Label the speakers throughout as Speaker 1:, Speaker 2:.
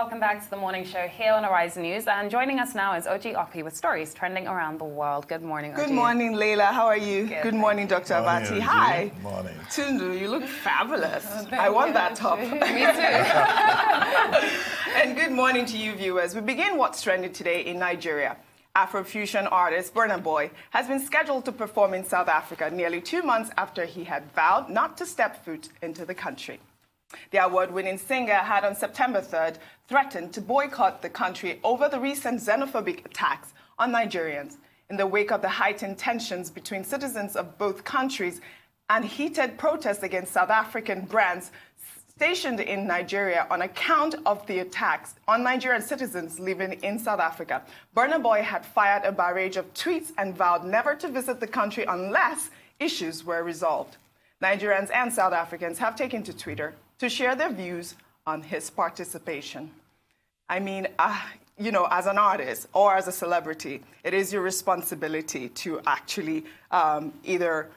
Speaker 1: welcome back to the morning show here on Arise News. And joining us now is Okpe with stories trending around the world. Good morning,
Speaker 2: Good morning, Leila. How are you? Good morning, Dr. Abati. Hi.
Speaker 3: Good morning.
Speaker 2: Tundu, you look fabulous. I want that top.
Speaker 1: Me too.
Speaker 2: And good morning to you, viewers. We begin what's trending today in Nigeria. Afrofusion artist Burna Boy has been scheduled to perform in South Africa nearly 2 months after he had vowed not to step foot into the country. The award-winning singer had on September 3rd threatened to boycott the country over the recent xenophobic attacks on Nigerians in the wake of the heightened tensions between citizens of both countries and heated protests against South African brands stationed in Nigeria on account of the attacks on Nigerian citizens living in South Africa. Burna Boy had fired a barrage of tweets and vowed never to visit the country unless issues were resolved. Nigerians and South Africans have taken to Twitter to share their views on his participation. I mean, you know, as an artist or as a celebrity, it is your responsibility to actually either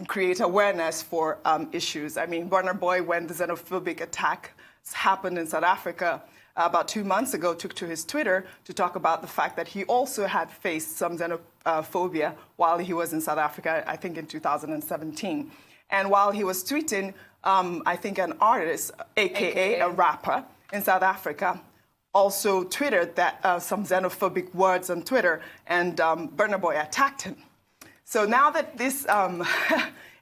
Speaker 2: create awareness for issues. I mean, Burna Boy, when the xenophobic attack happened in South Africa about 2 months ago, took to his Twitter to talk about the fact that he also had faced some xenophobia while he was in South Africa, I think in 2017. And while he was tweeting, I think an artist, AKA a rapper in South Africa, also twittered that some xenophobic words on Twitter, and Burna Boy attacked him. So now that this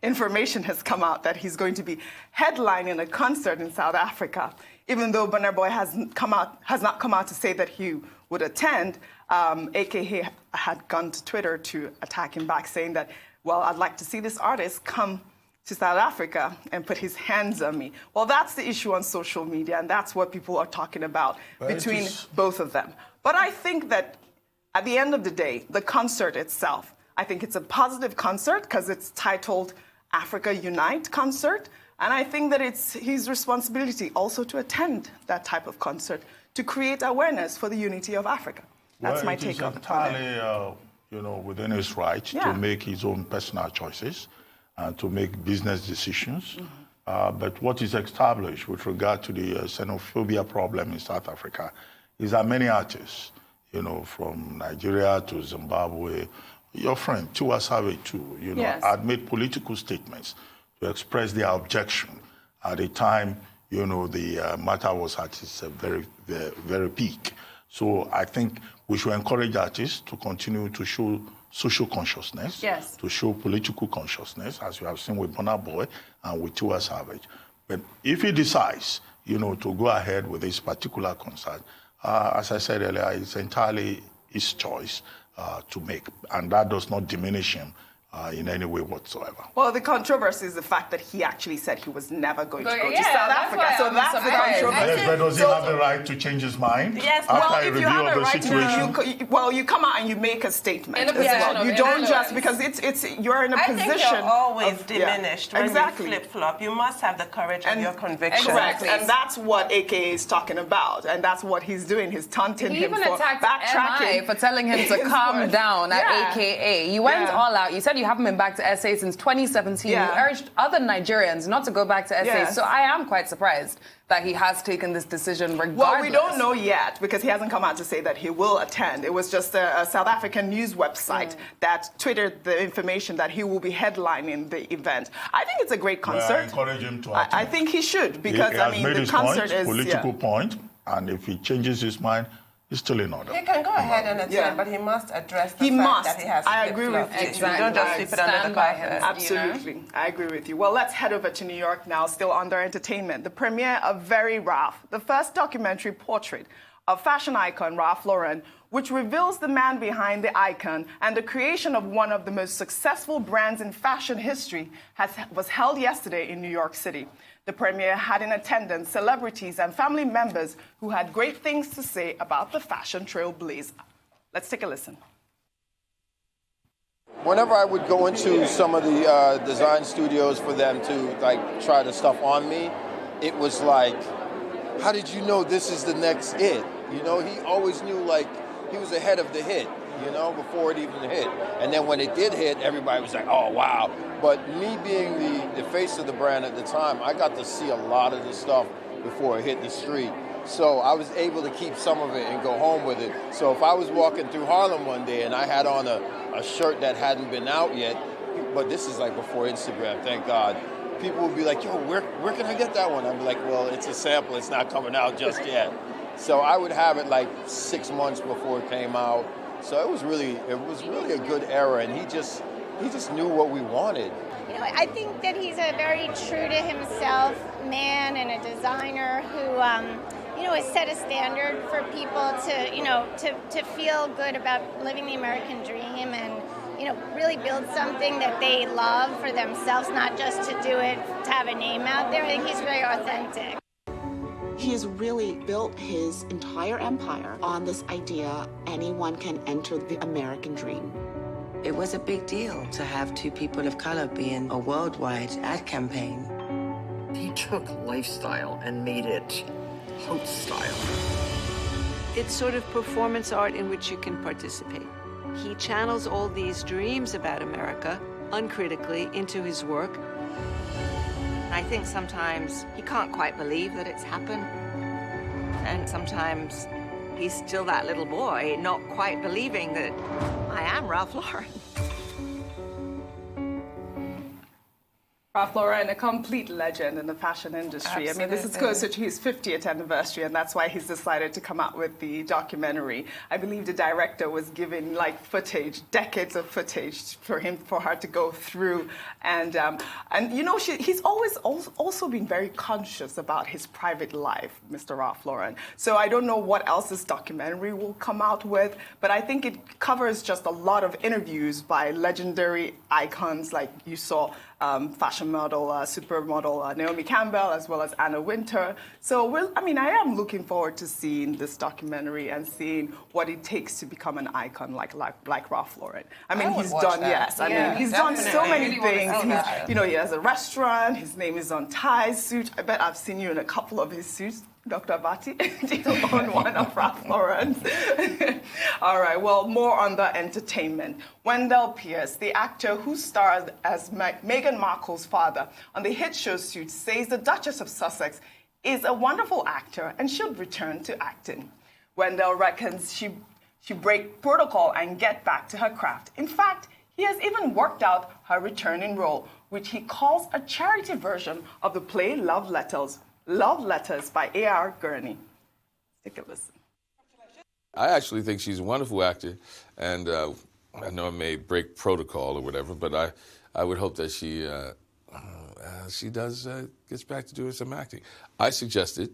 Speaker 2: information has come out that he's going to be headlining a concert in South Africa, even though Burna Boy has not come out to say that he would attend, AKA had gone to Twitter to attack him back, saying that, well, I'd like to see this artist come to South Africa and put his hands on me. Well, that's the issue on social media, and that's what people are talking about between both of them. But I think that at the end of the day, the concert itself, I think it's a positive concert because it's titled Africa Unite concert. And I think that it's his responsibility also to attend that type of concert to create awareness for the unity of Africa. That's my take on it.
Speaker 3: Entirely, you know, within his right to make his own personal choices and to make business decisions. But what is established with regard to the xenophobia problem in South Africa is that many artists, you know, from Nigeria to Zimbabwe, your friend, Tiwa Savage too, you know, had made political statements to express their objection at a time, you know, the matter was at its very peak. So I think we should encourage artists to continue to show social consciousness, to show political consciousness, as you have seen with Burna Boy and with Tiwa Savage. But if he decides, you know, to go ahead with this particular concert, as I said earlier, it's entirely his choice to make, and that does not diminish him in any way whatsoever.
Speaker 2: Well, the controversy is the fact that he actually said he was never going to go to South Africa. So that's the controversy.
Speaker 3: Yes, but does he have the right to change his mind?
Speaker 2: Yes, well, if you have a right to, you come out and you make a statement as well. You don't just, because you're in a position.
Speaker 4: I think you're always diminished when you flip-flop. You must have the courage of your conviction.
Speaker 2: Exactly, and that's what AKA is talking about, and that's what he's doing. He's taunting him for backtracking.
Speaker 1: For telling him to calm down at AKA. You went all out. You said you haven't been back to SA since 2017. You urged other Nigerians not to go back to SA. So I am quite surprised that he has taken this decision regardless.
Speaker 2: Well, we don't know yet because he hasn't come out to say that he will attend. It was just a South African news website that twittered the information that he will be headlining the event. I think it's a great concert.
Speaker 3: I encourage him to attend.
Speaker 2: I think he should because,
Speaker 3: he
Speaker 2: I mean, the concert is...
Speaker 3: political point, and if he changes his mind, it's still in order.
Speaker 4: He can go ahead and attend, but he must address the fact that he has
Speaker 2: I agree with you.
Speaker 4: Exactly. Don't just sweep it under the carpet.
Speaker 2: Absolutely. You know? I agree with you. Well, let's head over to New York now, still under entertainment. The premiere of Very Ralph, the first documentary portrait of fashion icon Ralph Lauren, which reveals the man behind the icon and the creation of one of the most successful brands in fashion history, was held yesterday in New York City. The premiere had in attendance celebrities and family members who had great things to say about the fashion trailblazer. Let's take a listen.
Speaker 5: Whenever I would go into some of the design studios for them to try the stuff on me, it was like, how did you know this is the next it? You know, he always knew, like, he was ahead of the hit, you know, before it even hit. And then when it did hit, everybody was like, oh, wow. But me being the face of the brand at the time, I got to see a lot of the stuff before it hit the street. So I was able to keep some of it and go home with it. So if I was walking through Harlem one day and I had on a shirt that hadn't been out yet, but this is like before Instagram, thank God, people would be like, yo, where can I get that one? I'd be like, well, it's a sample. It's not coming out just yet. So I would have it like 6 months before it came out. So it was really a good era, and he just knew what we wanted.
Speaker 6: You know, I think that he's a very true to himself man and a designer who, you know, has set a standard for people to, you know, to feel good about living the American dream and, you know, really build something that they love for themselves, not just to do it to have a name out there. I think he's very authentic.
Speaker 7: He has really built his entire empire on this idea anyone can enter the American dream.
Speaker 8: It was a big deal to have two people of color be in a worldwide ad campaign.
Speaker 9: He took lifestyle and made it host style.
Speaker 10: It's sort of performance art in which you can participate. He channels all these dreams about America uncritically into his work.
Speaker 11: I think sometimes he can't quite believe that it's happened. And sometimes he's still that little boy, not quite believing that I am Ralph Lauren.
Speaker 2: Ralph Lauren, a complete legend in the fashion industry. Absolutely. I mean, this is closer to his 50th anniversary, and that's why he's decided to come out with the documentary. I believe the director was given like footage, decades of footage for her to go through, and you know, he's always also been very conscious about his private life, Mr. Ralph Lauren. So I don't know what else this documentary will come out with, but I think it covers just a lot of interviews by legendary icons like you saw. Fashion model, supermodel Naomi Campbell, as well as Anna Wintour. So, I mean, I am looking forward to seeing this documentary and seeing what it takes to become an icon like Ralph Lauren. I mean, he's done, yes. I mean, he's done so many things. You know, he has a restaurant. His name is on Ty's suit. I bet I've seen you in a couple of his suits. Dr. Abati, do you own one of Ralph Lauren's? All right, well, more on the entertainment. Wendell Pierce, the actor who stars as Meghan Markle's father on the hit show Suits, says the Duchess of Sussex is a wonderful actor and should return to acting. Wendell reckons she break protocol and get back to her craft. In fact, he has even worked out her returning role, which he calls a charity version of the play Love Letters by A.R. Gurney. Take a listen.
Speaker 12: I actually think she's a wonderful actor, and I know it may break protocol or whatever, but I would hope that she gets back to doing some acting. I suggested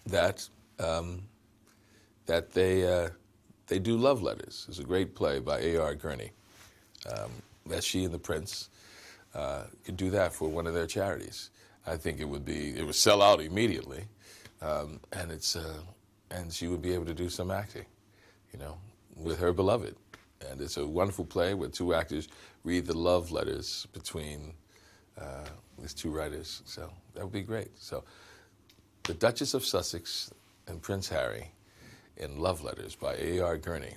Speaker 12: that they do Love Letters. It's a great play by A.R. Gurney. That she and the Prince could do that for one of their charities. I think it would sell out immediately, and she would be able to do some acting, you know, with her beloved. And it's a wonderful play where two actors read the love letters between these two writers. So that would be great. So The Duchess of Sussex and Prince Harry in Love Letters by A.R. Gurney.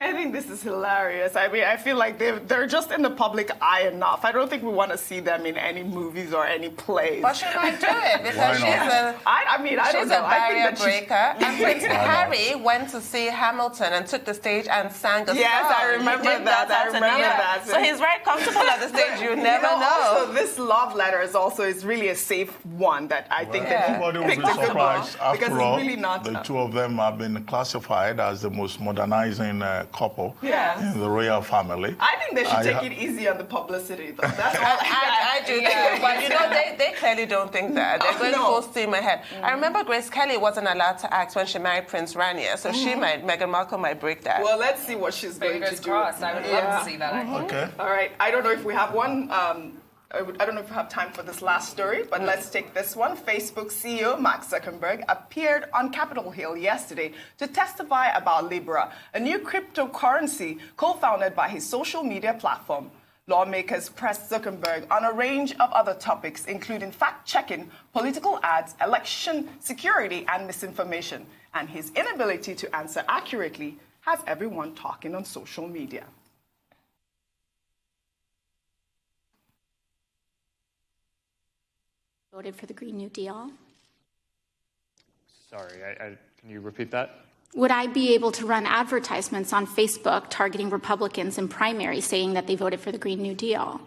Speaker 2: I think this is hilarious. I mean, I feel like they're just in the public eye enough. I don't think we want to see them in any movies or any plays.
Speaker 4: But she might do it because
Speaker 2: she's
Speaker 4: a barrier breaker. And Prince Harry went to see Hamilton and took the stage and sang a song.
Speaker 2: Yes, I remember that.
Speaker 4: So he's very comfortable at the stage. You never know.
Speaker 2: Also, this love letter is really a safe one that I think that
Speaker 3: everybody will be surprised. After all,
Speaker 2: really not
Speaker 3: the two of them have been classified as the most modernizing couple in the royal family.
Speaker 2: I think they should take it easy on the publicity, though. That's all
Speaker 4: I do too. But you know, they clearly don't think that. They're going full steam ahead. I remember Grace Kelly wasn't allowed to act when she married Prince Rania, so Meghan Markle might break that.
Speaker 2: Well, let's see what she's going to do.
Speaker 1: Crossed. I would love to see that.
Speaker 3: Okay.
Speaker 2: All right. I don't know if we have one. I don't know if we have time for this last story, but let's take this one. Facebook CEO Mark Zuckerberg appeared on Capitol Hill yesterday to testify about Libra, a new cryptocurrency co-founded by his social media platform. Lawmakers pressed Zuckerberg on a range of other topics, including fact-checking, political ads, election security, and misinformation. And his inability to answer accurately has everyone talking on social media.
Speaker 6: Voted for the Green New Deal.
Speaker 13: Sorry, can you repeat that?
Speaker 14: Would I be able to run advertisements on Facebook targeting Republicans in primaries saying that they voted for the Green New Deal?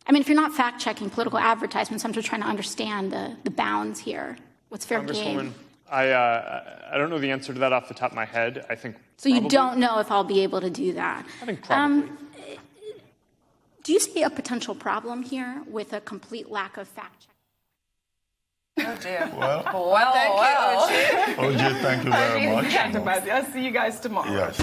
Speaker 14: I mean, if you're not fact-checking political advertisements, I'm just trying to understand the bounds here. What's fair game?
Speaker 13: I don't know the answer to that off the top of my head. I think
Speaker 14: so. Probably. You don't know if I'll be able to do that.
Speaker 13: I think probably.
Speaker 14: Do you see a potential problem here with a complete lack of fact-checking?
Speaker 4: Oh dear.
Speaker 3: Well,
Speaker 4: thank you, OJ.
Speaker 3: OJ, thank you very much.
Speaker 2: I'll see you guys tomorrow.
Speaker 3: Yes.